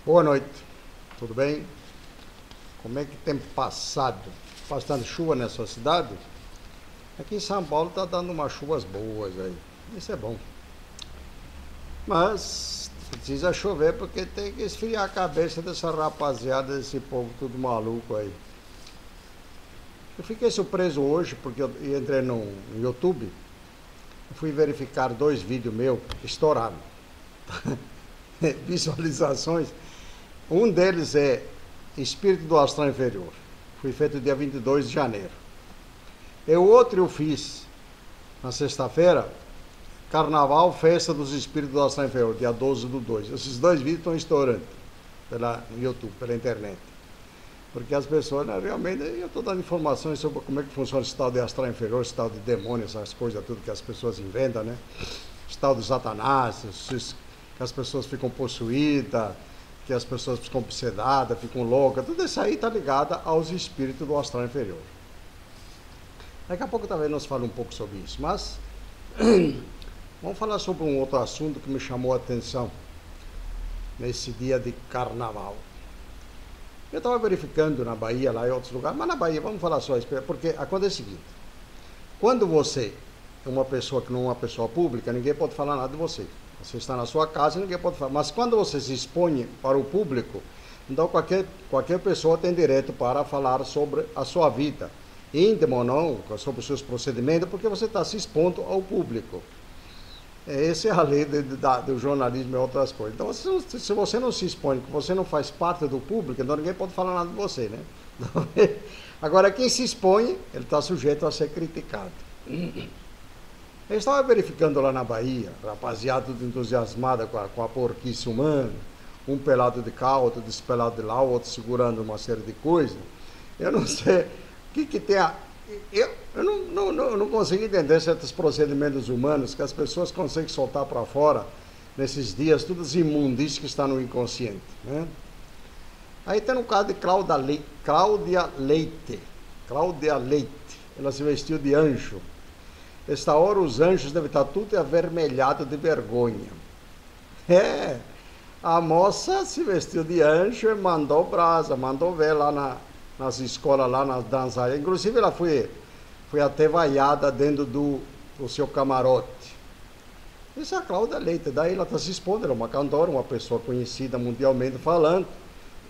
Boa noite, tudo bem? Como é que tem passado? Bastante chuva na sua cidade? Aqui em São Paulo está dando umas chuvas boas aí, isso é bom. Mas precisa chover porque tem que esfriar a cabeça dessa rapaziada, desse povo tudo maluco aí. Eu fiquei surpreso hoje porque eu entrei no YouTube, fui verificar dois vídeos meus estourados, visualizações. Um deles é Espírito do Astral Inferior. Foi feito dia 22 de janeiro. E o outro eu fiz na sexta-feira, Carnaval, Festa dos Espíritos do Astral Inferior, dia 12/2. Esses dois vídeos estão estourando no YouTube, pela internet. Porque as pessoas, né, realmente, eu estou dando informações sobre como é que funciona esse tal de astral inferior, esse tal de demônio, essas coisas, tudo que as pessoas inventam, né? Esse tal de Satanás, que as pessoas ficam possuídas, que as pessoas ficam obsedadas, ficam loucas, tudo isso aí está ligado aos espíritos do astral inferior. Daqui a pouco talvez nós falemos um pouco sobre isso, mas vamos falar sobre um outro assunto que me chamou a atenção nesse dia de carnaval. Eu estava verificando na Bahia, lá em outros lugares, mas na Bahia, vamos falar só isso, porque acontece o seguinte: quando você é uma pessoa que não é uma pessoa pública, ninguém pode falar nada de você. Você está na sua casa, ninguém pode falar. Mas quando você se expõe para o público, então qualquer pessoa tem direito para falar sobre a sua vida, íntimo ou não, sobre os seus procedimentos, porque você está se expondo ao público. Essa é a lei do jornalismo e outras coisas. Então, se você não se expõe, que você não faz parte do público, então ninguém pode falar nada de você, né? Agora, quem se expõe, ele está sujeito a ser criticado. Eu estava verificando lá na Bahia, rapaziada tudo entusiasmada com a porquice humana, um pelado de cá, outro despelado de lá, outro segurando uma série de coisas. Eu não sei o que tem a... Eu não consigo entender certos procedimentos humanos que as pessoas conseguem soltar para fora nesses dias, todas as imundícias que estão no inconsciente, né? Aí tem um caso de Cláudia Leite. Cláudia Leite. Ela se vestiu de anjo. Esta hora os anjos devem estar tudo avermelhados de vergonha. A moça se vestiu de anjo e mandou brasa, mandou ver lá nas escolas, lá nas danças. Inclusive ela foi até vaiada dentro do seu camarote. Isso é a Cláudia Leite. Daí ela está se expondo, ela é uma cantora, uma pessoa conhecida mundialmente falando.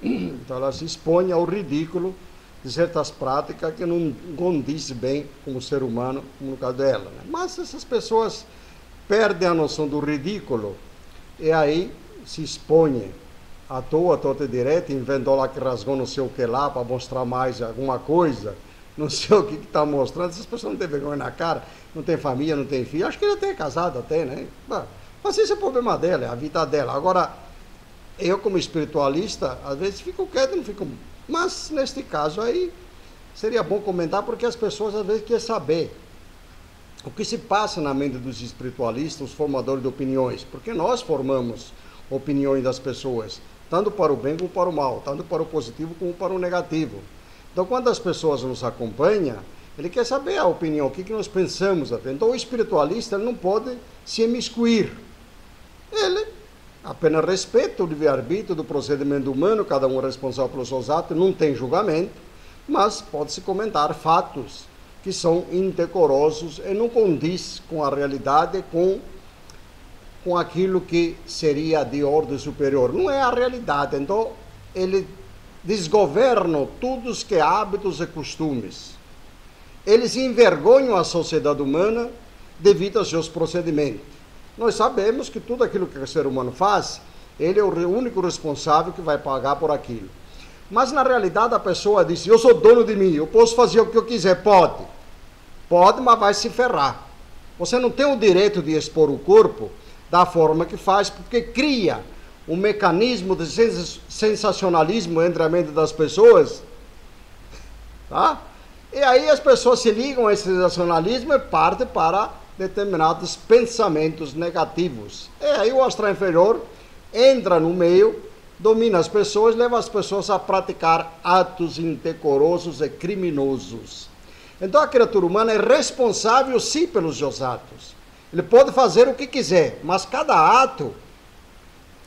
Então ela se expõe ao ridículo de certas práticas que não condiz bem com o ser humano, como no caso dela, né? Mas essas pessoas perdem a noção do ridículo e aí se expõem à toa, torta e direita, inventou lá que rasgou não sei o que lá para mostrar mais alguma coisa, não sei o que está mostrando. Essas pessoas não têm vergonha na cara, não tem família, não tem filho, acho que ele até é casado até, né? Mas esse é o problema dela, é a vida dela. Agora, eu como espiritualista, às vezes fico quieto, não fico... Mas, neste caso aí, seria bom comentar, porque as pessoas às vezes querem saber o que se passa na mente dos espiritualistas, os formadores de opiniões, porque nós formamos opiniões das pessoas, tanto para o bem como para o mal, tanto para o positivo como para o negativo. Então, quando as pessoas nos acompanham, ele quer saber a opinião, o que nós pensamos. Então, o espiritualista ele não pode se imiscuir. Ele apenas respeita o livre-arbítrio do procedimento humano, cada um é responsável pelos seus atos, não tem julgamento, mas pode-se comentar fatos que são indecorosos e não condiz com a realidade, com aquilo que seria de ordem superior. Não é a realidade. Então, ele desgoverna todos que hábitos e costumes. Eles envergonham a sociedade humana devido aos seus procedimentos. Nós sabemos que tudo aquilo que o ser humano faz, ele é o único responsável que vai pagar por aquilo. Mas na realidade a pessoa diz: eu sou dono de mim, eu posso fazer o que eu quiser. Pode, mas vai se ferrar. Você não tem o direito de expor o corpo da forma que faz, porque cria um mecanismo de sensacionalismo entre a mente das pessoas, tá? E aí as pessoas se ligam a esse sensacionalismo e partem para determinados pensamentos negativos. E aí o astral inferior entra no meio, domina as pessoas, leva as pessoas a praticar atos indecorosos e criminosos. Então a criatura humana é responsável sim pelos seus atos. Ele pode fazer o que quiser, mas cada ato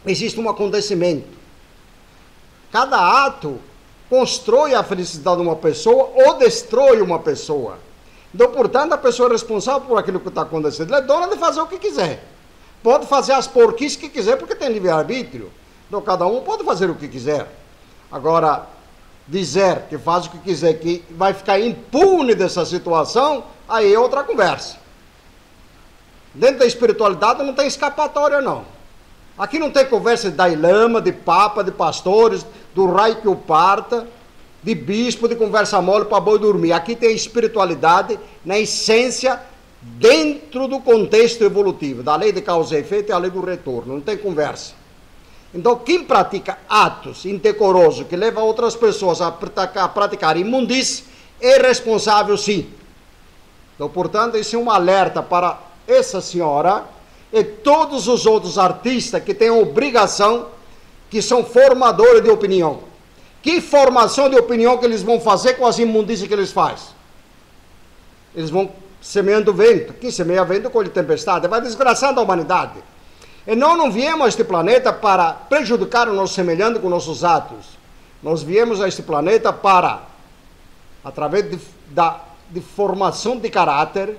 existe um acontecimento. Cada ato constrói a felicidade de uma pessoa ou destrói uma pessoa. Então, portanto, a pessoa é responsável por aquilo que está acontecendo. Ela é dona de fazer o que quiser. Pode fazer as porquices que quiser, porque tem livre-arbítrio. Então, cada um pode fazer o que quiser. Agora, dizer que faz o que quiser, que vai ficar impune dessa situação, aí é outra conversa. Dentro da espiritualidade não tem escapatória, não. Aqui não tem conversa de Dalai Lama, de papa, de pastores, do raio que o parta, de bispo, de conversa mole para boi dormir. Aqui tem espiritualidade na essência, dentro do contexto evolutivo, da lei de causa e efeito e a lei do retorno. Não tem conversa. Então, quem pratica atos indecorosos que levam outras pessoas a praticar imundície é responsável, sim. Então, portanto, isso é um alerta para essa senhora e todos os outros artistas que têm obrigação, que são formadores de opinião. Que formação de opinião que eles vão fazer com as imundícias que eles fazem? Eles vão semeando vento. Quem semeia vento colhe tempestade. Vai desgraçando a humanidade. E nós não viemos a este planeta para prejudicar o nosso semelhante com nossos atos. Nós viemos a este planeta para, através de formação de caráter,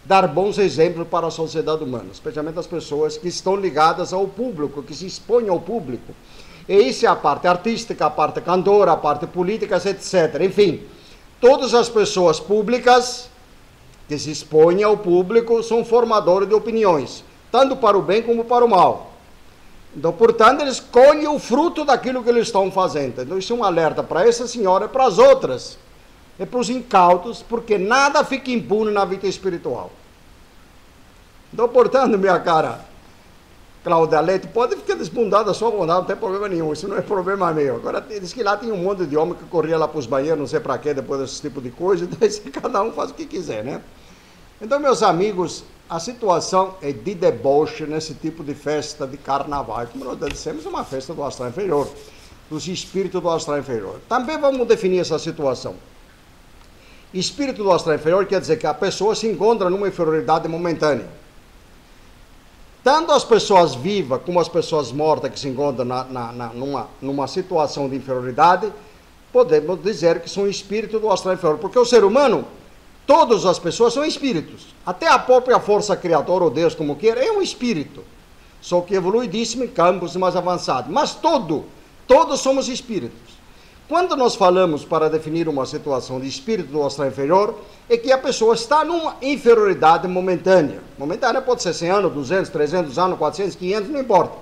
dar bons exemplos para a sociedade humana, especialmente as pessoas que estão ligadas ao público, que se expõem ao público. E isso é a parte artística, a parte cantora, a parte política, etc. Enfim, todas as pessoas públicas que se expõem ao público são formadores de opiniões, tanto para o bem como para o mal. Então, portanto, eles colhem o fruto daquilo que eles estão fazendo. Então, isso é um alerta para essa senhora e para as outras. E para os incautos, porque nada fica impune na vida espiritual. Então, portanto, minha cara Cláudia Leite, pode ficar desbundada a sua vontade, não tem problema nenhum, isso não é problema meu. Agora, diz que lá tem um monte de homem que corria lá para os banheiros, não sei para quê, depois desse tipo de coisa, então cada um faz o que quiser, né? Então, meus amigos, a situação é de deboche nesse tipo de festa de carnaval. Como nós dissemos, é uma festa do astral inferior, dos espíritos do astral inferior. Também vamos definir essa situação. Espírito do astral inferior quer dizer que a pessoa se encontra numa inferioridade momentânea. Tanto as pessoas vivas como as pessoas mortas que se encontram numa situação de inferioridade, podemos dizer que são espíritos do astral inferior. Porque o ser humano, todas as pessoas são espíritos. Até a própria força criadora, ou Deus, como queira, é um espírito. Só que evoluidíssimo em campos mais avançados. Mas todos somos espíritos. Quando nós falamos para definir uma situação de espírito do astral inferior, é que a pessoa está numa inferioridade momentânea. Momentânea pode ser 100 anos, 200, 300 anos, 400, 500, não importa.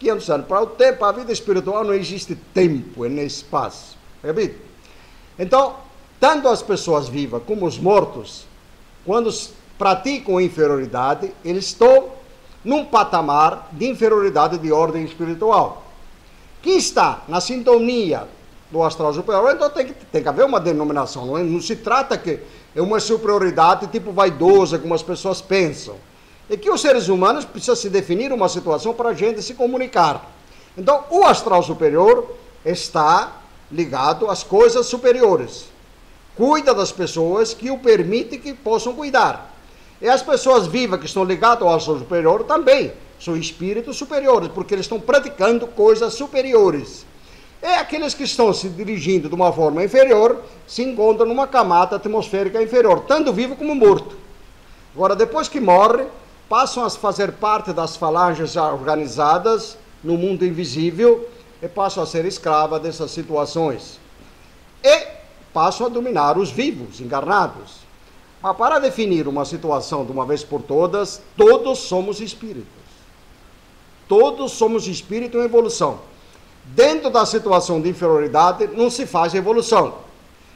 500 anos. Para o tempo, para a vida espiritual não existe tempo, é nem espaço. Repito. Então, tanto as pessoas vivas como os mortos, quando praticam inferioridade, eles estão num patamar de inferioridade de ordem espiritual. Quem está na sintonia do astral superior, então tem que haver uma denominação, não se trata que é uma superioridade tipo vaidosa, como as pessoas pensam. É que os seres humanos precisam se definir uma situação para a gente se comunicar. Então, o astral superior está ligado às coisas superiores. Cuida das pessoas que o permitem que possam cuidar. E as pessoas vivas que estão ligadas ao astral superior também são espíritos superiores, porque eles estão praticando coisas superiores. É aqueles que estão se dirigindo de uma forma inferior, se encontram numa camada atmosférica inferior, tanto vivo como morto. Agora, depois que morre, passam a fazer parte das falanges organizadas no mundo invisível e passam a ser escravas dessas situações. E passam a dominar os vivos, encarnados. Mas para definir uma situação de uma vez por todas, todos somos espíritos. Todos somos espírito em evolução. Dentro da situação de inferioridade, não se faz evolução.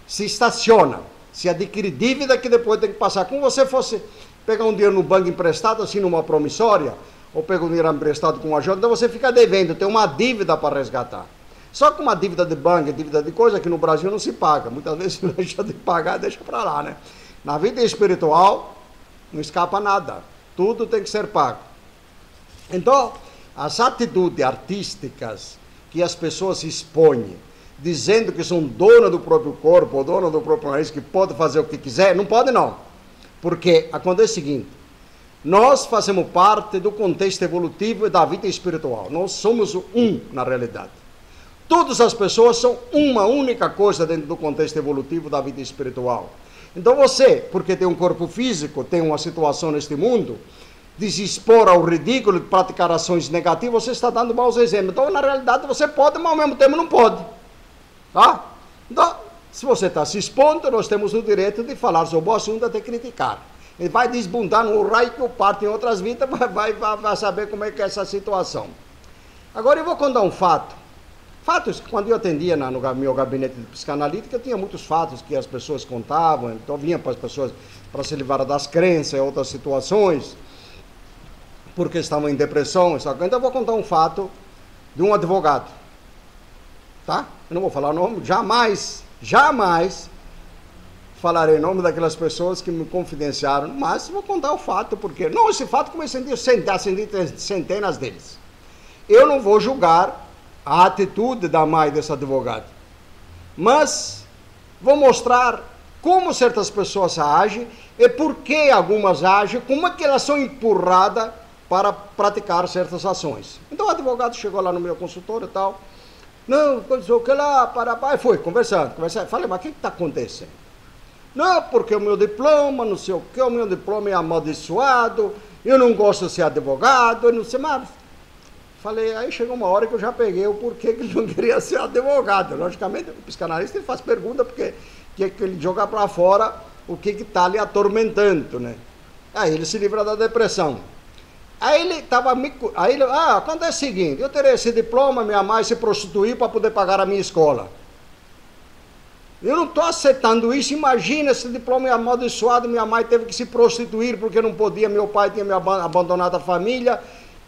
Se estaciona, se adquire dívida que depois tem que passar. Como você fosse pegar um dinheiro no banco emprestado, assim numa promissória, ou pega um dinheiro emprestado com uma ajuda, então você fica devendo, tem uma dívida para resgatar. Só que uma dívida de banco, dívida de coisa que no Brasil não se paga. Muitas vezes não deixa de pagar, deixa para lá, né? Na vida espiritual, não escapa nada. Tudo tem que ser pago. Então, as atitudes artísticas que as pessoas se expõem, dizendo que são dona do próprio corpo, ou dona do próprio nariz, que pode fazer o que quiser, não pode não. Porque acontece o seguinte, nós fazemos parte do contexto evolutivo e da vida espiritual. Nós somos um, na realidade. Todas as pessoas são uma única coisa dentro do contexto evolutivo da vida espiritual. Então você, porque tem um corpo físico, tem uma situação neste mundo, de se expor ao ridículo, de praticar ações negativas, você está dando maus exemplos. Então, na realidade, você pode, mas ao mesmo tempo não pode. Tá? Então, se você está se expondo, nós temos o direito de falar sobre o assunto até criticar. Ele vai desbundar no raio que o parte em outras vidas, vai saber como é que é essa situação. Agora eu vou contar um fato. Fatos que quando eu atendia no meu gabinete de psicanalítica, eu tinha muitos fatos que as pessoas contavam, então vinha para as pessoas para se livrar das crenças e outras situações, porque estavam em depressão. Então eu vou contar um fato de um advogado. Tá? Eu não vou falar o nome, jamais falarei o nome daquelas pessoas que me confidenciaram, mas vou contar o fato, porque... Não, esse fato comecei a sentir centenas deles. Eu não vou julgar a atitude da mãe desse advogado, mas vou mostrar como certas pessoas agem e por que algumas agem, como é que elas são empurradas para praticar certas ações. Então o advogado chegou lá no meu consultório e tal, não, o que lá, foi conversando, falei, mas o que está acontecendo? Não, porque o meu diploma, não sei o que, o meu diploma é amaldiçoado, eu não gosto de ser advogado, eu não sei mais. Falei, aí chegou uma hora que eu já peguei o porquê que ele não queria ser advogado. Logicamente, o psicanalista ele faz pergunta porque quer que ele joga para fora o que está lhe atormentando, né? Aí ele se livra da depressão. Aí ele estava acontece o seguinte, eu terei esse diploma, minha mãe se prostituir para poder pagar a minha escola. Eu não estou aceitando isso, imagina, esse diploma é amaldiçoado, minha mãe teve que se prostituir porque não podia, meu pai tinha me abandonado a família,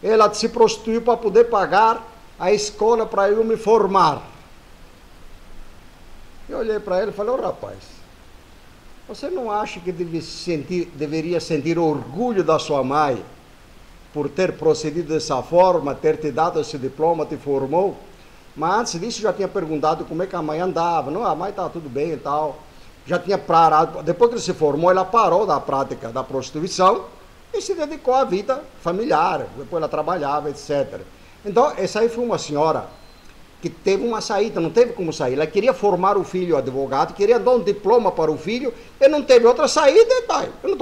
ela se prostituiu para poder pagar a escola para eu me formar. Eu olhei para ele e falei, rapaz, você não acha que deveria sentir orgulho da sua mãe por ter procedido dessa forma, ter te dado esse diploma, te formou? Mas antes disso já tinha perguntado como é que a mãe andava. Não, a mãe estava tudo bem e tal. Já tinha parado. Depois que ele se formou, ela parou da prática da prostituição e se dedicou à vida familiar. Depois ela trabalhava, etc. Então, essa aí foi uma senhora que teve uma saída, não teve como sair. Ela queria formar o filho advogado, queria dar um diploma para o filho, e não teve outra saída. E tá. Eu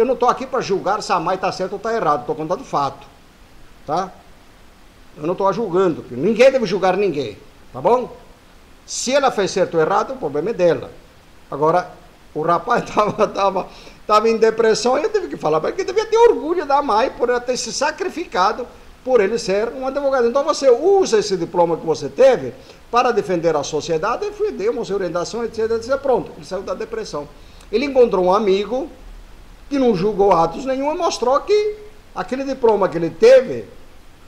não estou aqui para julgar se a mãe está certa ou está errada, estou contando fato. Tá? Eu não estou a julgando, ninguém deve julgar ninguém, tá bom? Se ela fez certo ou errado, o problema é dela. Agora, o rapaz estava em depressão e eu tive que falar para ele que devia ter orgulho da mãe por ela ter se sacrificado por ele ser um advogado. Então você usa esse diploma que você teve para defender a sociedade e deu uma orientação, etc, etc. Pronto, ele saiu da depressão. Ele encontrou um amigo que não julgou atos nenhum e mostrou que aquele diploma que ele teve,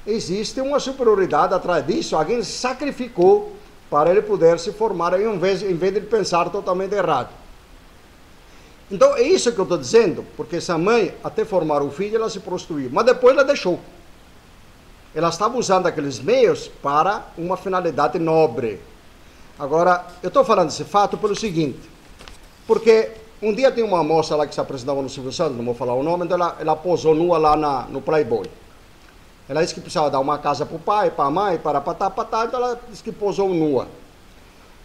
existe uma superioridade atrás disso, alguém se sacrificou para ele poder se formar em vez de ele pensar totalmente errado. Então é isso que eu estou dizendo, porque essa mãe, até formar o filho, ela se prostituiu, mas depois ela deixou. Ela estava usando aqueles meios para uma finalidade nobre. Agora, eu estou falando desse fato pelo seguinte, porque um dia tem uma moça lá que se apresentava no Silvio Santos, não vou falar o nome, então ela posou nua lá no Playboy. Ela disse que precisava dar uma casa para o pai, para a mãe, para patá, então ela disse que posou nua.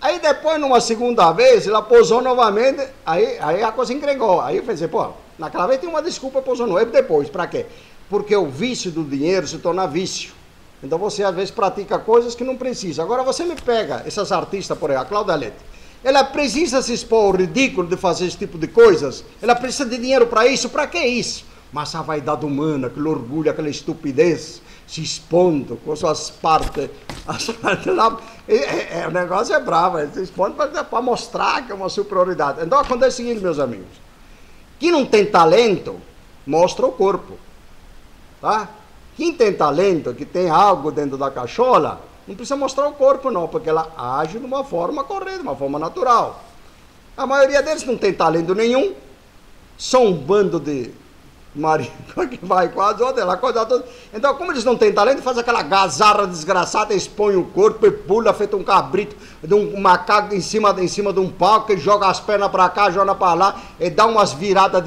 Aí depois, numa segunda vez, ela posou novamente, aí a coisa encrencou. Aí eu pensei, naquela vez tem uma desculpa, posou nua. E depois, para quê? Porque o vício do dinheiro se torna vício. Então você às vezes pratica coisas que não precisa. Agora você me pega essas artistas, por exemplo, a Cláudia Leite. Ela precisa se expor ao ridículo de fazer esse tipo de coisas? Ela precisa de dinheiro para isso? Para que isso? Mas a vaidade humana, aquele orgulho, aquela estupidez, se expondo com suas partes lá, o negócio é bravo, se expondo para mostrar que é uma superioridade. Então acontece o seguinte, meus amigos, quem não tem talento, mostra o corpo, tá? Quem tem talento, que tem algo dentro da cachola, não precisa mostrar o corpo não, porque ela age de uma forma correta, de uma forma natural. A maioria deles não tem talento nenhum, são um bando de marido que vai com as outras, ela coisa toda. Então, como eles não têm talento, faz aquela gazarra desgraçada, expõe o corpo e pula, feito um cabrito, de um macaco em cima de um palco, e joga as pernas para cá, joga para lá, e dá umas viradas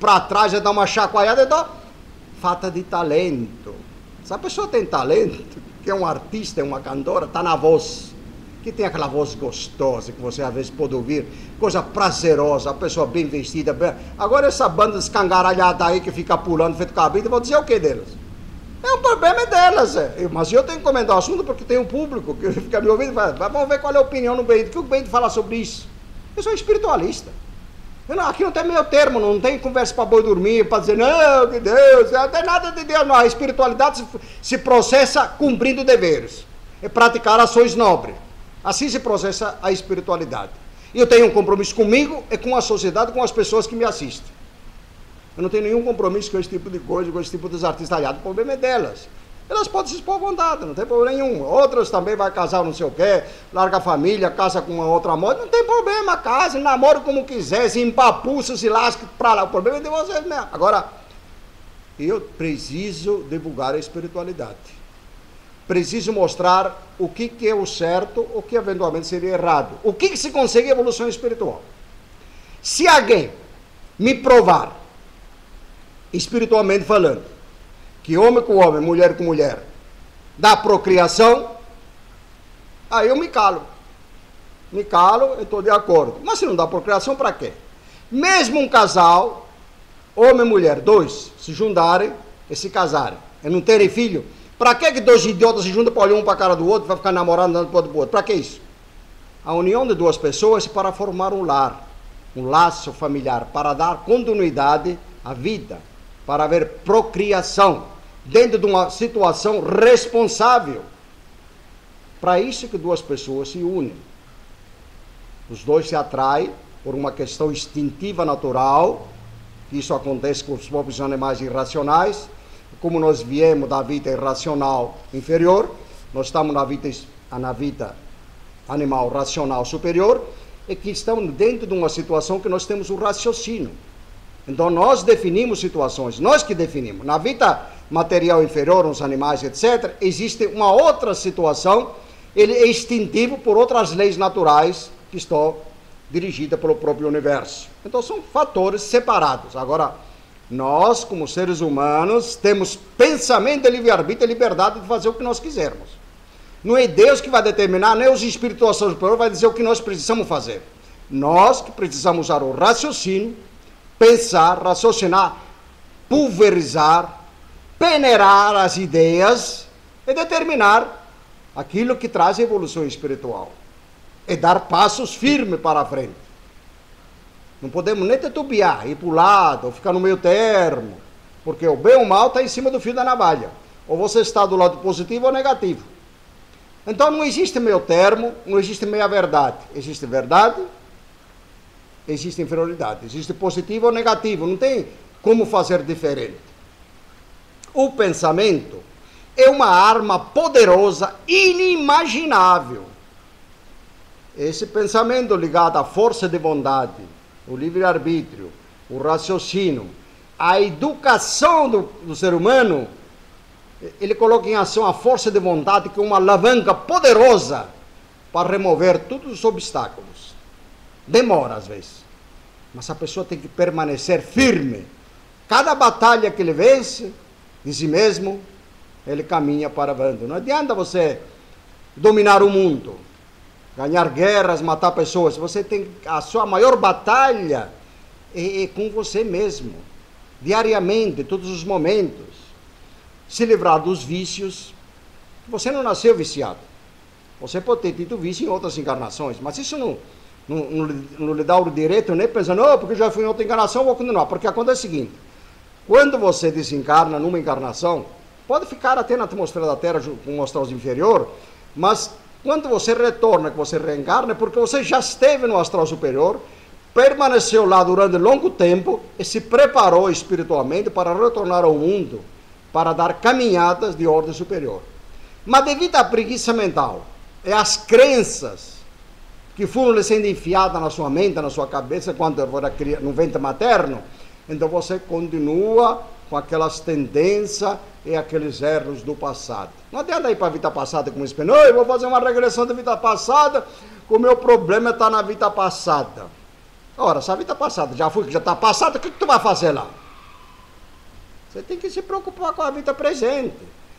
para trás, e dá uma chacoalhada, então, falta de talento. Se a pessoa tem talento, que é um artista, é uma cantora, está na voz. que tem aquela voz gostosa que você às vezes pode ouvir, coisa prazerosa, a pessoa bem vestida. Agora essa banda escangaralhada aí que fica pulando, feito cabrito, eu vou dizer o que delas? O problema é delas, mas eu tenho que comentar o assunto porque tem um público que fica me ouvindo e fala, vamos ver qual é a opinião do Bento, o que o Bento fala sobre isso. Eu sou espiritualista. Aqui não tem meio termo, não tem conversa para boi dormir, para dizer, não, que Deus, não tem nada de Deus, não. A espiritualidade se processa cumprindo deveres, é praticar ações nobres. Assim se processa a espiritualidade. E eu tenho um compromisso comigo e com a sociedade, com as pessoas que me assistem. Eu não tenho nenhum compromisso com esse tipo de coisa, com esse tipo de artistalhado. O problema é delas. Elas podem se expor à vontade, não tem problema nenhum. Outras também vai casar não sei o quê, larga a família, casa com uma outra moça, não tem problema, casa, namora como quiser, se empapuça, se lasca pra lá. O problema é de vocês mesmo. Agora, eu preciso divulgar a espiritualidade. Preciso mostrar o que é o certo, o que eventualmente seria errado. O que se consegue evolução espiritual? Se alguém me provar, espiritualmente falando, que homem com homem, mulher com mulher, dá procriação, aí eu me calo. Me calo, eu estou de acordo. Mas se não dá procriação, para quê? Mesmo um casal, homem e mulher, dois, se juntarem e se casarem, e não terem filho, para que dois idiotas se juntam para olhar um para a cara do outro, para ficar namorando, andando para o outro? Para que isso? A união de duas pessoas é para formar um lar, um laço familiar, para dar continuidade à vida, para haver procriação, dentro de uma situação responsável. Para isso que duas pessoas se unem. Os dois se atraem por uma questão instintiva natural, que isso acontece com os próprios animais irracionais. Como nós viemos da vida irracional inferior, nós estamos na vida animal racional superior, e que estamos dentro de uma situação que nós temos o raciocínio. Então nós definimos situações, nós que definimos. Na vida material inferior, nos animais, etc., existe uma outra situação, ele é instintivo por outras leis naturais que estão dirigidas pelo próprio universo. Então são fatores separados. Agora, nós, como seres humanos, temos pensamento de livre-arbítrio e liberdade de fazer o que nós quisermos. Não é Deus que vai determinar, nem os espíritos superiores vai dizer o que nós precisamos fazer. Nós que precisamos usar o raciocínio, pensar, raciocinar, pulverizar, peneirar as ideias e determinar aquilo que traz a evolução espiritual. E dar passos firmes para a frente. Não podemos nem titubear, ir para o lado, ou ficar no meio termo, porque o bem ou o mal está em cima do fio da navalha. Ou você está do lado positivo ou negativo. Então não existe meio termo, não existe meia verdade. Existe verdade, existe inferioridade, existe positivo ou negativo, não tem como fazer diferente. O pensamento é uma arma poderosa, inimaginável. Esse pensamento ligado à força de vontade, o livre-arbítrio, o raciocínio, a educação do ser humano, ele coloca em ação a força de vontade, que é uma alavanca poderosa para remover todos os obstáculos. Demora às vezes, mas a pessoa tem que permanecer firme. Cada batalha que ele vence de si mesmo, ele caminha para avante. Não adianta você dominar o mundo, ganhar guerras, matar pessoas. Você tem a sua maior batalha é com você mesmo, diariamente, todos os momentos. Se livrar dos vícios. Você não nasceu viciado. Você pode ter tido vício em outras encarnações, mas isso não lhe dá o direito nem pensando, não, porque já fui em outra encarnação, vou continuar. Porque acontece o seguinte, quando você desencarna numa encarnação, pode ficar até na atmosfera da Terra com o astral inferior, mas quando você retorna, que você reencarna, é porque você já esteve no astral superior, permaneceu lá durante longo tempo e se preparou espiritualmente para retornar ao mundo, para dar caminhadas de ordem superior. Mas devido à preguiça mental e às crenças que foram sendo enfiadas na sua mente, na sua cabeça, quando era no ventre materno, então você continua com aquelas tendências e aqueles erros do passado. Não adianta ir para a vida passada como espelho, eu vou fazer uma regressão da vida passada, o meu problema está na vida passada. Ora, se a vida passada já foi, que já está passada, o que tu vai fazer lá? Você tem que se preocupar com a vida presente,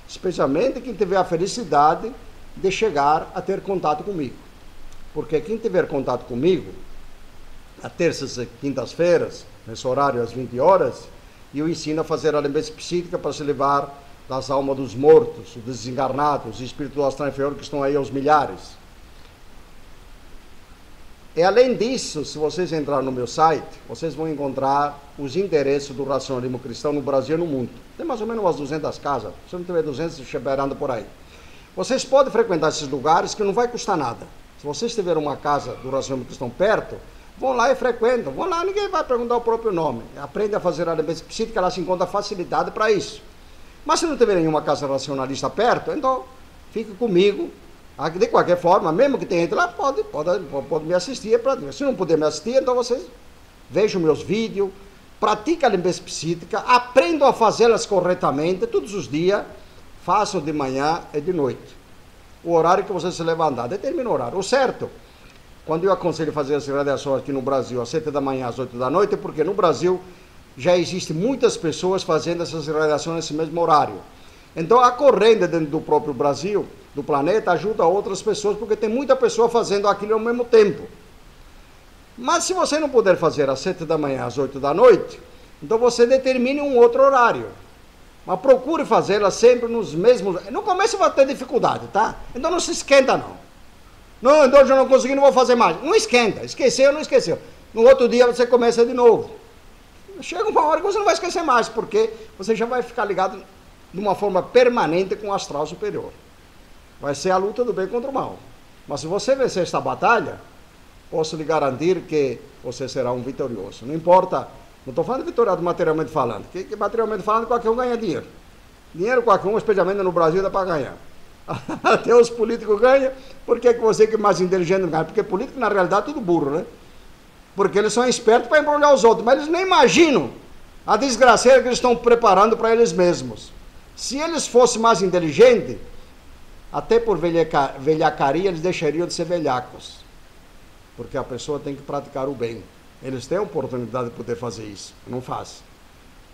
especialmente quem tiver a felicidade de chegar a ter contato comigo. Porque quem tiver contato comigo, às terças e quintas-feiras, nesse horário às 20 horas, eu ensino a fazer a limpeza psíquica para se livrar das almas dos mortos, dos desencarnados, os espíritos do astral inferior que estão aí aos milhares. E além disso, se vocês entrarem no meu site, vocês vão encontrar os endereços do racionalismo cristão no Brasil e no mundo. Tem mais ou menos umas 200 casas, se não tiver 200, cheberando por aí. Vocês podem frequentar esses lugares que não vai custar nada. Se vocês tiverem uma casa do racionalismo cristão perto, vão lá e frequentam. Vão lá, ninguém vai perguntar o próprio nome. Aprende a fazer a limpeza psíquica, ela se encontra facilidade para isso. Mas se não tiver nenhuma casa racionalista perto, então fique comigo. De qualquer forma, mesmo que tenha lá, pode me assistir. Se não puder me assistir, então vocês vejam meus vídeos, praticem a limpeza psíquica, aprendam a fazê-las corretamente, todos os dias, façam de manhã e de noite. O horário que você se levantar, determina o horário. O certo, quando eu aconselho fazer as radiações aqui no Brasil, às 7 da manhã, às 8 da noite, é porque no Brasil já existem muitas pessoas fazendo essas radiações nesse mesmo horário. Então a corrente dentro do próprio Brasil, do planeta, ajuda outras pessoas, porque tem muita pessoa fazendo aquilo ao mesmo tempo. Mas se você não puder fazer às 7 da manhã, às 8 da noite, então você determine um outro horário. Mas procure fazê-la sempre nos mesmos... No começo vai ter dificuldade, tá? Então não se esquenta, não. Não, então eu já não consegui, não vou fazer mais. Não esquenta, esqueceu, não esqueceu. No outro dia você começa de novo. Chega uma hora que você não vai esquecer mais, porque você já vai ficar ligado de uma forma permanente com o astral superior. Vai ser a luta do bem contra o mal. Mas se você vencer esta batalha, posso lhe garantir que você será um vitorioso. Não importa, não estou falando de vitorioso materialmente falando, que materialmente falando qualquer um ganha dinheiro. Dinheiro qualquer um, especialmente no Brasil, dá para ganhar. Até os políticos ganham, por que você que é mais inteligente não ganha? Porque político na realidade é tudo burro, né? Porque eles são espertos para embrulhar os outros, mas eles nem imaginam a desgraceira que eles estão preparando para eles mesmos. Se eles fossem mais inteligentes, até por velhacaria eles deixariam de ser velhacos. Porque a pessoa tem que praticar o bem. Eles têm a oportunidade de poder fazer isso, não faz.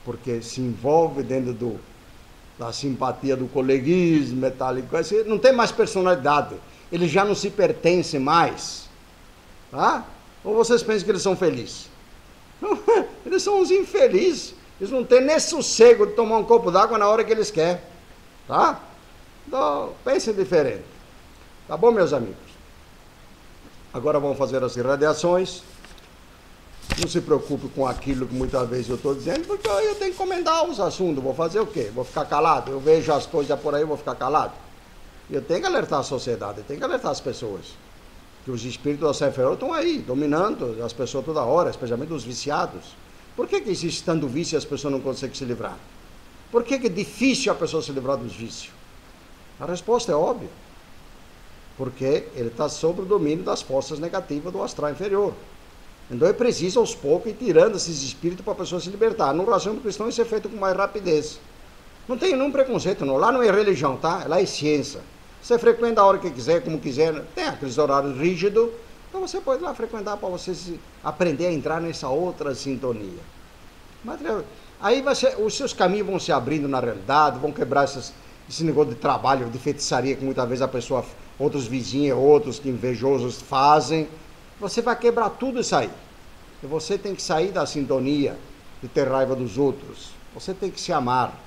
Porque se envolve dentro da simpatia do coleguismo, metálico, não tem mais personalidade. Eles já não se pertencem mais. Tá? Ou vocês pensam que eles são felizes? Eles são uns infelizes. Eles não têm nem sossego de tomar um copo d'água na hora que eles querem. Tá? Então, pensem diferente. Tá bom, meus amigos? Agora vamos fazer as irradiações. Não se preocupe com aquilo que muitas vezes eu estou dizendo, porque eu tenho que comentar os assuntos. Vou fazer o quê? Vou ficar calado? Eu vejo as coisas por aí, vou ficar calado? Eu tenho que alertar a sociedade, eu tenho que alertar as pessoas. Que os espíritos da Sefirot estão aí, dominando as pessoas toda hora, especialmente os viciados. Por que existe tanto vício e as pessoas não conseguem se livrar? Por que é difícil a pessoa se livrar dos vícios? A resposta é óbvia. Porque ele está sob o domínio das forças negativas do astral inferior. Então é preciso aos poucos ir tirando esses espíritos para a pessoa se libertar. No racionalismo cristão isso é feito com mais rapidez. Não tem nenhum preconceito, não. Lá não é religião, tá? Lá é ciência. Você frequenta a hora que quiser, como quiser. Tem aqueles horários rígidos. Então você pode ir lá frequentar para você aprender a entrar nessa outra sintonia. Mas, aí os seus caminhos vão se abrindo na realidade, vão quebrar esse negócio de trabalho, de feitiçaria, que muitas vezes a pessoa, outros vizinhos, outros que invejosos fazem. Você vai quebrar tudo isso aí. E você tem que sair da sintonia de ter raiva dos outros. Você tem que se amar,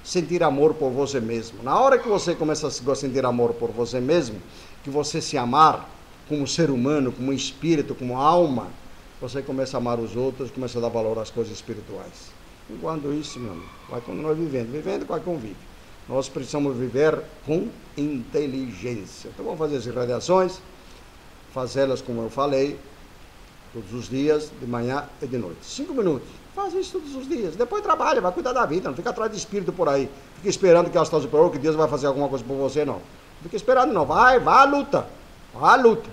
sentir amor por você mesmo. Na hora que você começa a sentir amor por você mesmo, que você se amar como ser humano, como espírito, como alma, você começa a amar os outros, começa a dar valor às coisas espirituais. Enquanto isso, meu amigo, vai continuar vivendo qualquer um vive. Nós precisamos viver com inteligência. Então vamos fazer as irradiações, fazê-las como eu falei, todos os dias, de manhã e de noite. 5 minutos. Faz isso todos os dias. Depois trabalha, vai cuidar da vida, não fica atrás de espírito por aí. Fica esperando que o astral superior, que Deus vai fazer alguma coisa por você, não. Não fica esperando, não. Vai à luta. Vai à luta.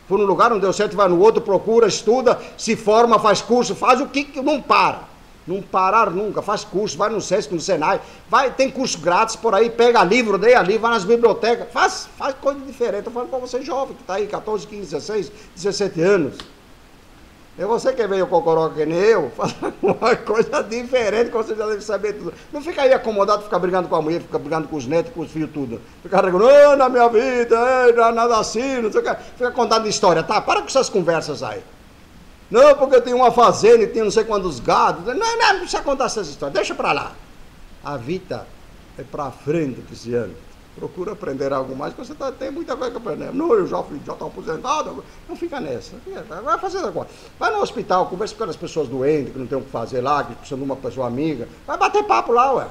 For num lugar, não deu certo, vai no outro, procura, estuda, se forma, faz curso, faz o que não para. Não parar nunca, faz curso, vai no SESC, no Senai, tem curso grátis por aí, pega livro, leia livro, vai nas bibliotecas, faz coisa diferente. Estou falando para você jovem, que está aí, 14, 15, 16, 17 anos. E você que veio cocoró que nem eu, faz uma coisa diferente que você já deve saber tudo. Não fica aí acomodado, fica brigando com a mulher, fica brigando com os netos, com os filhos, tudo. Fica regando, na minha vida, nada assim, não sei o que. Fica contando história, tá? Para com essas conversas aí. Não, porque eu tinha uma fazenda e tinha não sei quantos gados. Não precisa contar essas histórias, deixa pra lá. A vida é pra frente, Cristiano. Procura aprender algo mais, porque você tem muita coisa que aprender. Não, eu já estou aposentado. Não fica nessa. Vai fazer agora. Vai no hospital, conversa com aquelas pessoas doentes, que não tem o que fazer lá, que precisam de uma pessoa amiga. Vai bater papo lá, ué.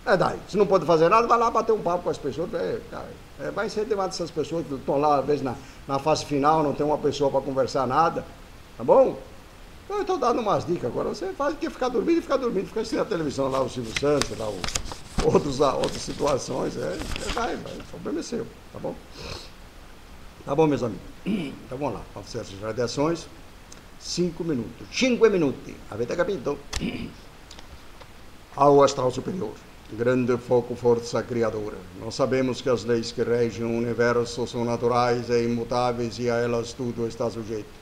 É daí. Se não pode fazer nada, vai lá bater um papo com as pessoas. Vai incentivar essas pessoas que estão lá, às vezes, na fase final, não tem uma pessoa para conversar nada. Tá bom? Eu estou dando umas dicas agora. Você faz o que ficar dormindo, fica assistindo a televisão lá, o Silvio Santos, lá, outras situações. Vai, o problema é seu, tá bom? Tá bom, meus amigos? Então vamos lá, vamos fazer as radiações. 5 minutos. 5 minutos. Avete capito? Ao astral superior. Grande foco, força criadora. Nós sabemos que as leis que regem o universo são naturais e imutáveis e a elas tudo está sujeito.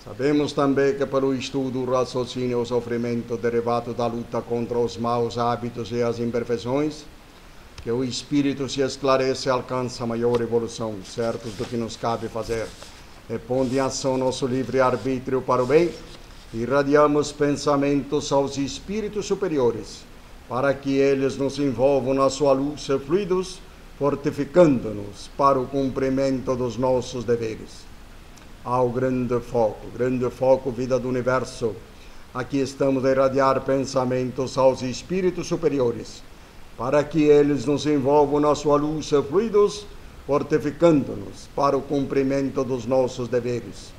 Sabemos também que pelo estudo, o raciocínio e o sofrimento derivado da luta contra os maus hábitos e as imperfeições, que o espírito se esclarece e alcança maior evolução, certos do que nos cabe fazer. E pondo em ação nosso livre-arbítrio para o bem, irradiamos pensamentos aos espíritos superiores, para que eles nos envolvam na sua luz e fluidos, fortificando-nos para o cumprimento dos nossos deveres. Ao grande foco, vida do universo. Aqui estamos a irradiar pensamentos aos espíritos superiores, para que eles nos envolvam na sua luz e fluidos, fortificando-nos para o cumprimento dos nossos deveres.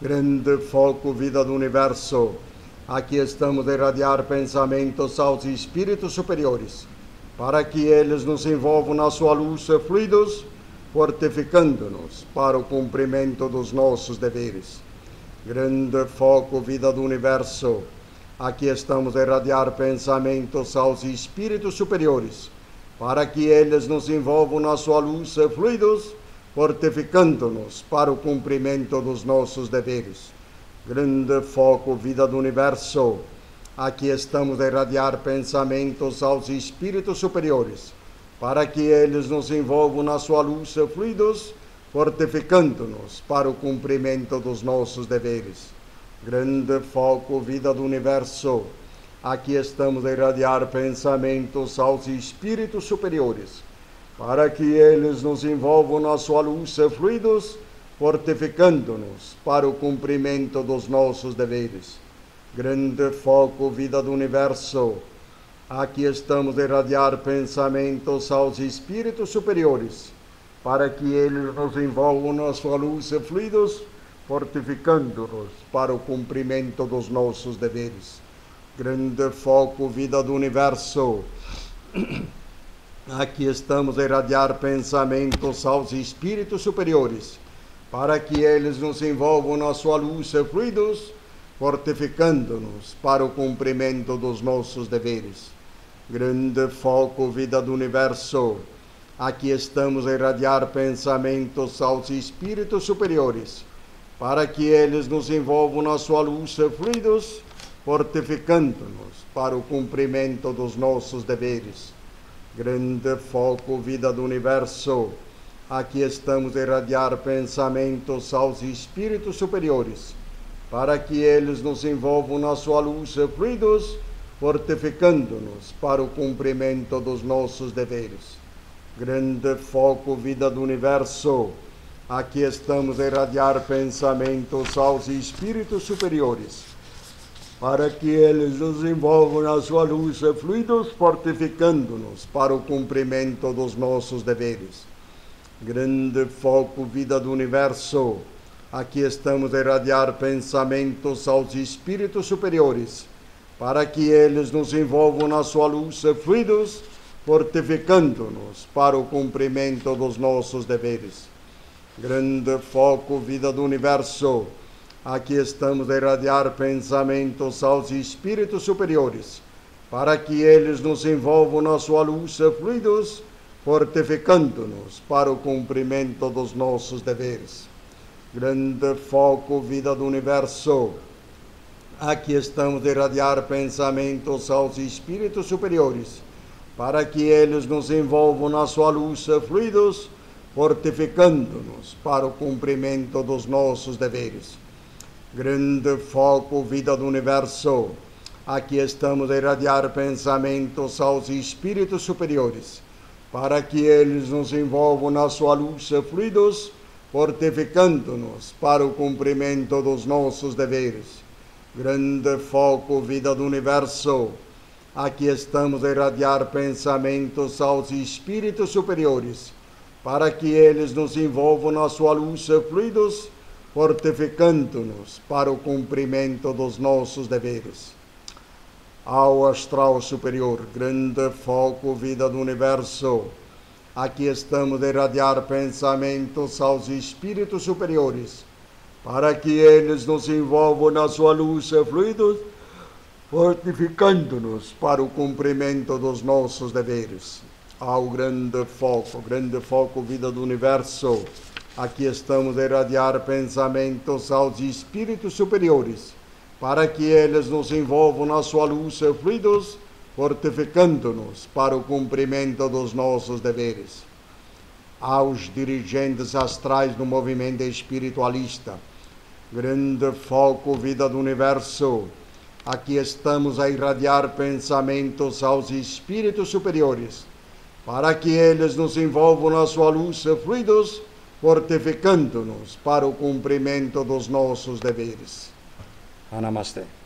Grande foco, vida do universo. Aqui estamos a irradiar pensamentos aos espíritos superiores, para que eles nos envolvam na sua luz e fluidos, fortificando-nos para o cumprimento dos nossos deveres. Grande foco, vida do universo. Aqui estamos a irradiar pensamentos aos espíritos superiores, para que eles nos envolvam na sua luz e fluidos, fortificando-nos para o cumprimento dos nossos deveres. Grande foco, vida do universo. Aqui estamos a irradiar pensamentos aos espíritos superiores, para que eles nos envolvam na sua luz e fluidos, fortificando-nos para o cumprimento dos nossos deveres. Grande foco, vida do universo. Aqui estamos a irradiar pensamentos aos espíritos superiores, para que eles nos envolvam na sua luz e fluidos, fortificando-nos para o cumprimento dos nossos deveres. Grande foco, vida do universo. Aqui estamos a irradiar pensamentos aos espíritos superiores, para que eles nos envolvam na sua luz e fluidos, fortificando-nos para o cumprimento dos nossos deveres. Grande foco, vida do universo. Aqui estamos a irradiar pensamentos aos espíritos superiores, para que eles nos envolvam na sua luz e fluidos, fortificando-nos para o cumprimento dos nossos deveres. Grande foco, vida do universo. Aqui estamos a irradiar pensamentos aos espíritos superiores, para que eles nos envolvam na sua luz e fluidos, fortificando-nos para o cumprimento dos nossos deveres. Grande foco, vida do universo. Aqui estamos a irradiar pensamentos aos espíritos superiores, para que eles nos envolvam na sua luz e fluidos, fortificando-nos para o cumprimento dos nossos deveres. Grande foco, vida do universo. Aqui estamos a irradiar pensamentos aos espíritos superiores, para que eles nos envolvam na sua luz e fluidos, fortificando-nos para o cumprimento dos nossos deveres. Grande foco, vida do universo. Aqui estamos a irradiar pensamentos aos espíritos superiores, para que eles nos envolvam na sua luz e fluidos, fortificando-nos para o cumprimento dos nossos deveres. Grande foco, vida do universo. Aqui estamos a irradiar pensamentos aos espíritos superiores, para que eles nos envolvam na sua luz e fluidos, fortificando-nos para o cumprimento dos nossos deveres. grande foco, vida do universo. Aqui estamos a irradiar pensamentos aos espíritos superiores, para que eles nos envolvam na sua luz e fluidos, fortificando-nos para o cumprimento dos nossos deveres. Grande foco, vida do universo. Aqui estamos a irradiar pensamentos aos espíritos superiores, para que eles nos envolvam na sua luz e fluidos, fortificando-nos para o cumprimento dos nossos deveres. Grande foco, vida do universo. Aqui estamos a irradiar pensamentos aos espíritos superiores, para que eles nos envolvam na sua luz e fluidos, fortificando-nos para o cumprimento dos nossos deveres. Ao astral superior, grande foco, vida do universo. Aqui estamos a irradiar pensamentos aos espíritos superiores, para que eles nos envolvam na sua luz e fluidos, fortificando-nos para o cumprimento dos nossos deveres. Ao grande foco, vida do universo. Aqui estamos a irradiar pensamentos aos espíritos superiores, para que eles nos envolvam na sua luz e fluidos, fortificando-nos para o cumprimento dos nossos deveres. Aos dirigentes astrais do movimento espiritualista, grande foco, vida do universo. Aqui estamos a irradiar pensamentos aos espíritos superiores, para que eles nos envolvam na sua luz e fluidos, fortificando-nos para o cumprimento dos nossos deveres. Namastê.